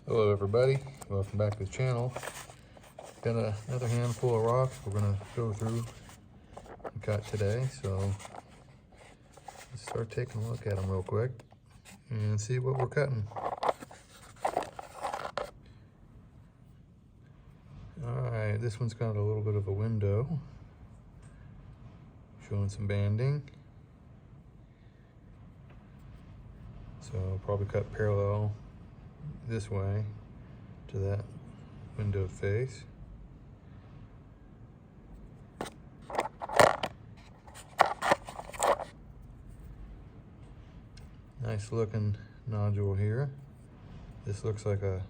Hello everybody, welcome back to the channel. Got another handful of rocks we're going to go through and cut today, so let's start taking a look at them real quick and see what we're cutting. Alright, this one's got a little bit of a window, showing some banding. So I'll probably cut parallel this way to that windowed face. Nice looking nodule here. This looks like a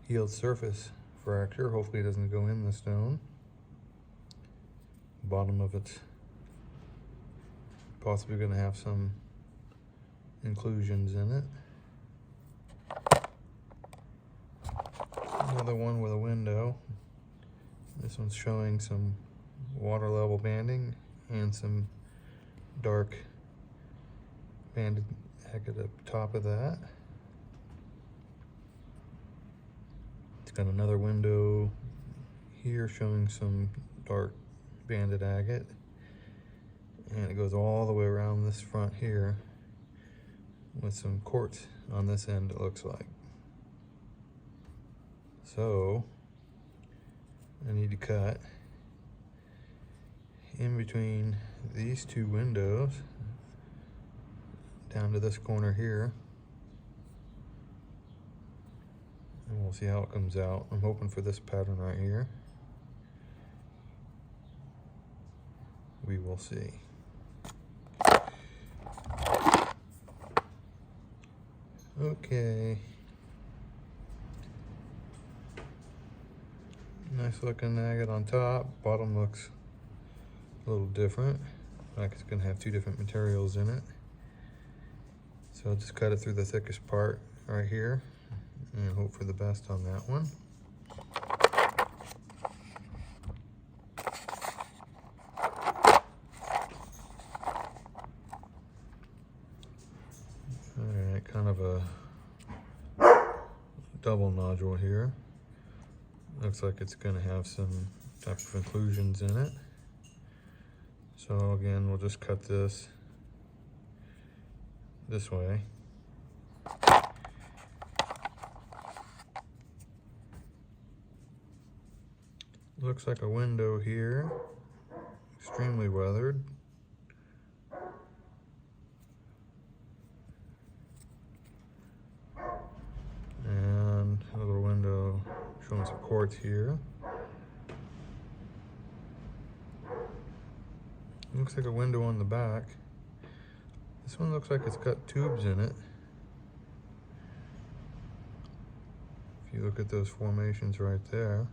healed surface fracture. Hopefully it doesn't go in the stone. Bottom of it's possibly going to have some inclusions in it. Another one with a window. This one's showing some water level banding and some dark banded agate up top of that. It's got another window here showing some dark banded agate, and it goes all the way around this front here with some quartz on this end, it looks like. So I need to cut in between these two windows down to this corner here, and we'll see how it comes out. I'm hoping for this pattern right here. We will see. Okay. Nice looking agate on top. Bottom looks a little different, like it's going to have two different materials in it. So I'll just cut it through the thickest part right here and hope for the best on that one. Alright, kind of a double nodule here. Looks like it's going to have some type of inclusions in it. So again, we'll just cut this way. Looks like a window here, extremely weathered. And a little window showing some quartz here. Looks like a window on the back. This one looks like it's got tubes in it. If you look at those formations right there.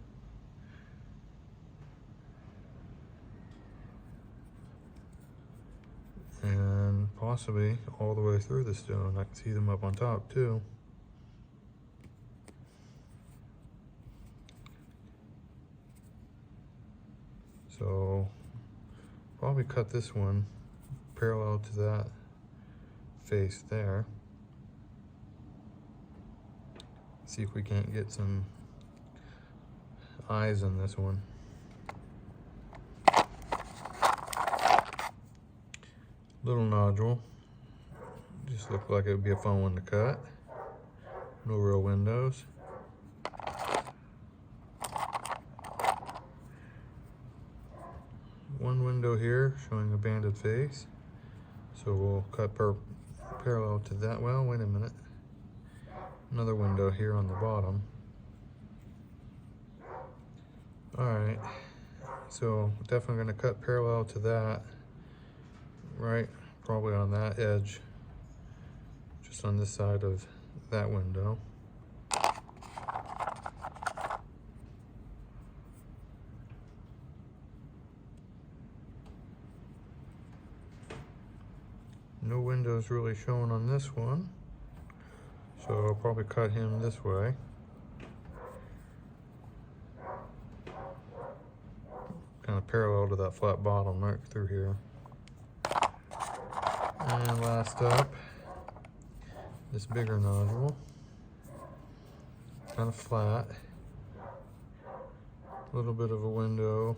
And possibly all the way through the stone. I can see them up on top too. So probably cut this one parallel to that face there. See if we can't get some eyes on this one. Little nodule. Just looked like it would be a fun one to cut. No real windows. One window here showing a banded face. So we'll cut parallel to that. Well, wait a minute. Another window here on the bottom. Alright, so definitely going to cut parallel to that, right, probably on that edge, just on this side of that window. No windows really shown on this one, so I'll probably cut him this way. Kind of parallel to that flat bottom right through here. And last up, this bigger nodule. kind of flat. A little bit of a window.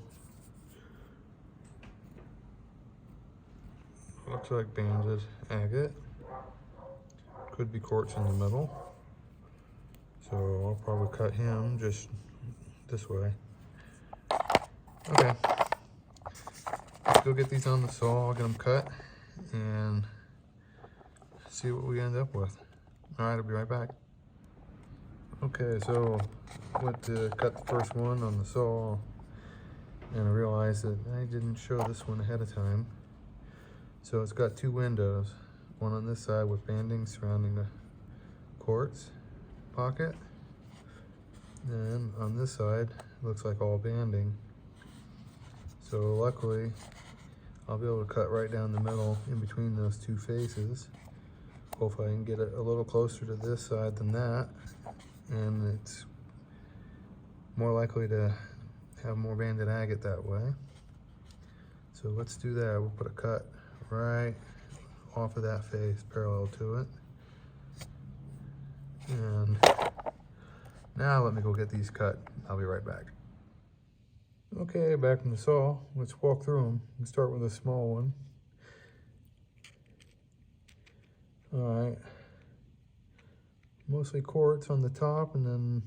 Looks like banded agate. Could be quartz in the middle. So I'll probably cut him just this way. Okay. Let's go get these on the saw, get them cut, and see what we end up with. All right, I'll be right back. Okay, so went to cut the first one on the saw, and I realized that I didn't show this one ahead of time. So it's got two windows, one on this side with banding surrounding the quartz pocket, and on this side it looks like all banding. So luckily I'll be able to cut right down the middle in between those two faces. Hopefully I can get it a little closer to this side than that, and it's more likely to have more banded agate that way. So let's do that. We'll put a cut right off of that face parallel to it. And now let me go get these cut. I'll be right back. Okay, back from the saw. Let's walk through them. We'll start with a small one. All right. Mostly quartz on the top, and then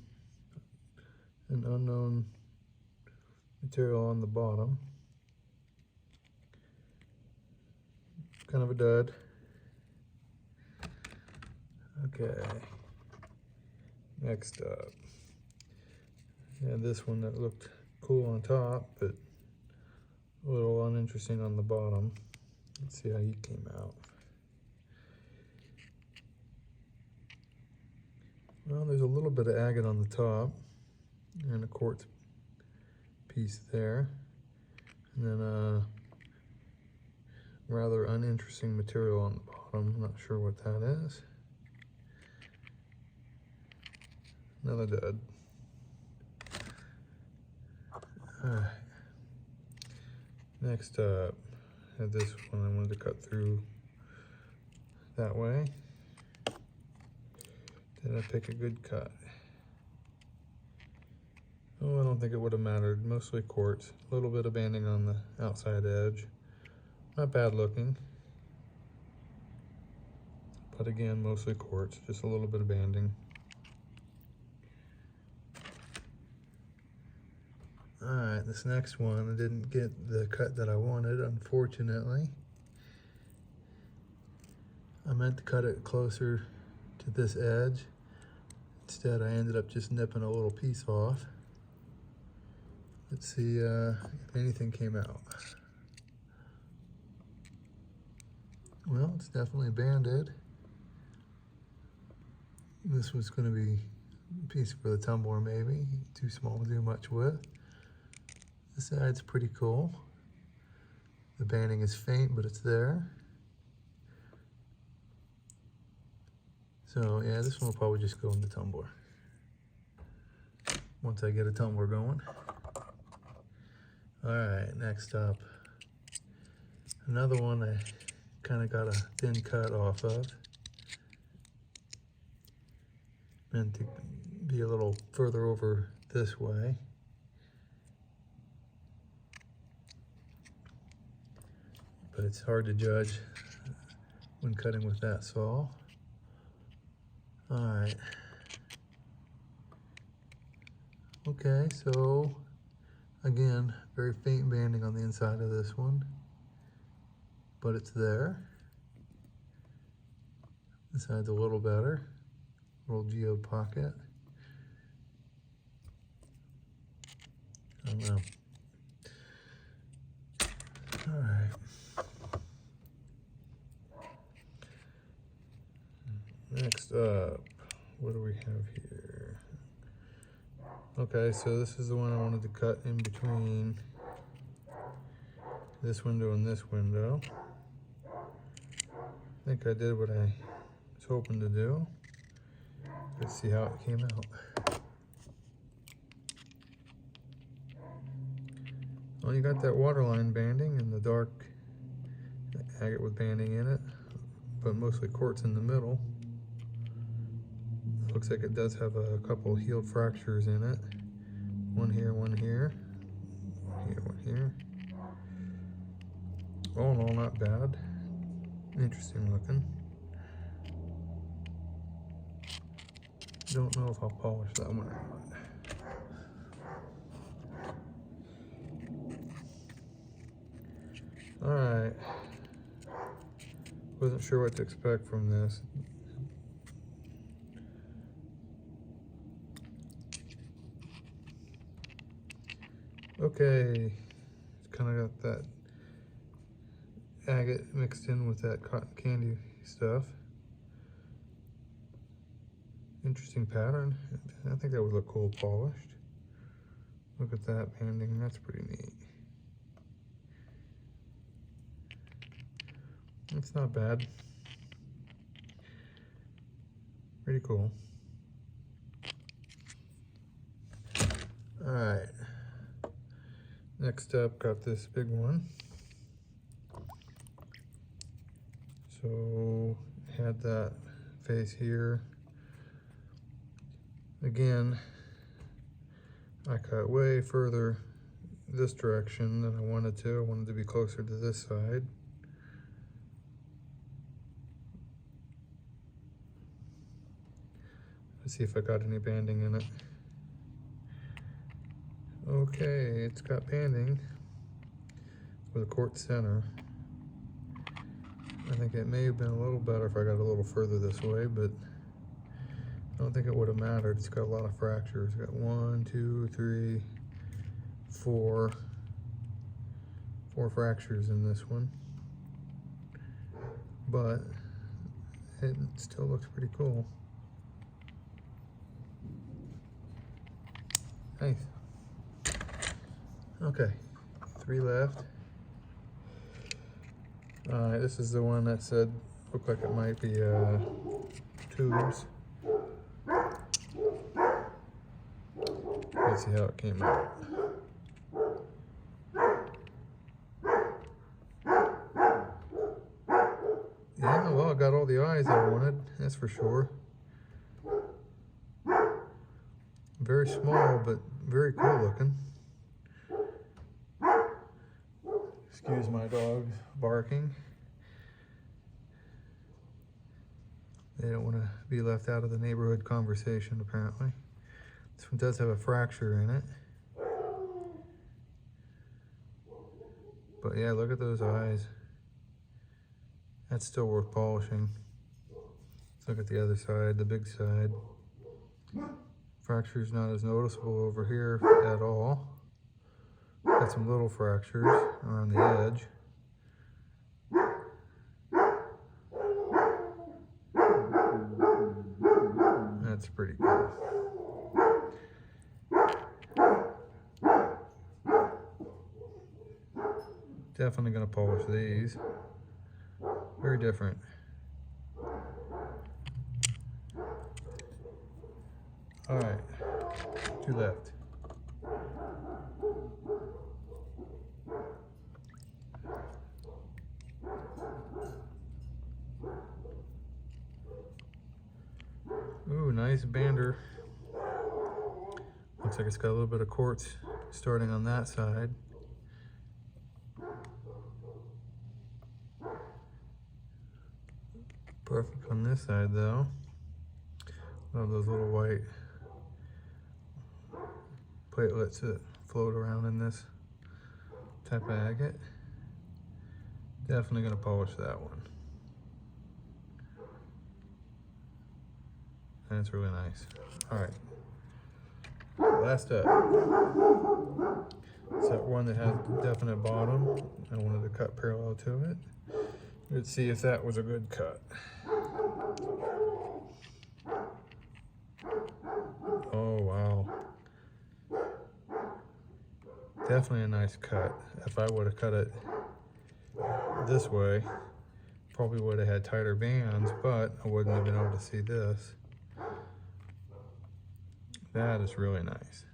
an unknown material on the bottom. Kind of a dud. Okay. Next up. Yeah, this one that looked cool on top, but a little uninteresting on the bottom. Let's see how he came out. Well, there's a little bit of agate on the top and a quartz piece there, and then a rather uninteresting material on the bottom. I'm not sure what that is. Another dud. Alright. Next up, I had this one I wanted to cut through that way. Did I pick a good cut? Oh, I don't think it would have mattered. Mostly quartz. A little bit of banding on the outside edge. Not bad looking. But again, mostly quartz. Just a little bit of banding. Alright, this next one, I didn't get the cut that I wanted, unfortunately. I meant to cut it closer to this edge. Instead, I ended up just nipping a little piece off. Let's see if anything came out. Well, it's definitely banded. This was going to be a piece for the tumbler, maybe. Too small to do much with. This side's pretty cool. The banding is faint, but it's there. So yeah, this one will probably just go in the tumbler once I get a tumbler going. All right, next up, another one I kind of got a thin cut off of. Meant to be a little further over this way. But it's hard to judge when cutting with that saw. All right. Okay, so again, very faint banding on the inside of this one, but it's there. This side's a little better, little geode pocket. I don't know. All right. Next up, what do we have here? Okay, so this is the one I wanted to cut in between this window and this window. I think I did what I was hoping to do. Let's see how it came out. Well, you got that waterline banding and the dark agate with banding in it, but mostly quartz in the middle. Looks like it does have a couple healed fractures in it. One here, one here. One here, one here. All in all, not bad. Interesting looking. Don't know if I'll polish that one or not. Alright. Wasn't sure what to expect from this. Okay. It's kind of got that agate mixed in with that cotton candy stuff. Interesting pattern. I think that would look cool polished. Look at that banding. That's pretty neat. It's not bad. Pretty cool. Alright. Next up, got this big one. So, had that face here. Again, I cut way further this direction than I wanted to. I wanted to be closer to this side. Let's see if I got any banding in it. Okay, it's got banding with a quartz center. I think it may have been a little better if I got a little further this way, but I don't think it would have mattered. It's got a lot of fractures. It's got 1, 2, 3, 4 fractures in this one. But it still looks pretty cool. Nice. Okay, 3 left. This is the one that said, looked like it might be tubes. Let's see how it came out. Yeah, well, I got all the eyes I wanted, that's for sure. Very small, but very cool looking. Excuse my dogs barking. They don't want to be left out of the neighborhood conversation, apparently. This one does have a fracture in it. But yeah, look at those eyes. That's still worth polishing. Let's look at the other side, the big side. Fracture's not as noticeable over here at all. Got some little fractures around the edge. That's pretty cool. Definitely gonna polish these. Very different. All right, 2 left. Ooh, nice bander. Looks like it's got a little bit of quartz starting on that side. Perfect on this side though. Love those little white platelets that float around in this type of agate. Definitely gonna polish that one. That's really nice. All right, last up. It's that one that has a definite bottom. I wanted to cut parallel to it. Let's see if that was a good cut. Oh, wow. Definitely a nice cut. If I would have cut it this way, probably would have had tighter bands, but I wouldn't have been able to see this. That is really nice.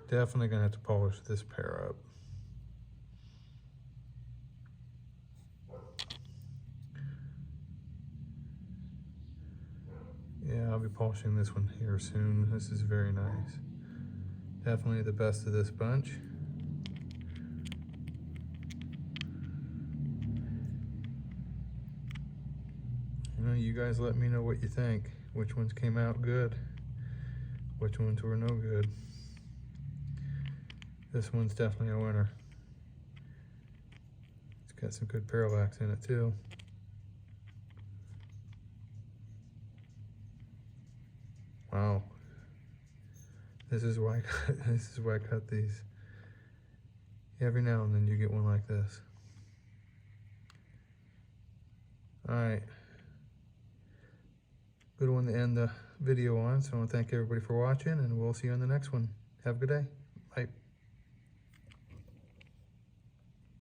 Definitely gonna have to polish this pair up. I'll be polishing this one here soon. This is very nice. Definitely the best of this bunch. You know, you guys let me know what you think. Which ones came out good? Which ones were no good? This one's definitely a winner. It's got some good parallax in it too. Wow. This is why I cut these. Every now and then you get one like this. All right. Good one to end the video on. So I want to thank everybody for watching, and we'll see you on the next one. Have a good day. Bye.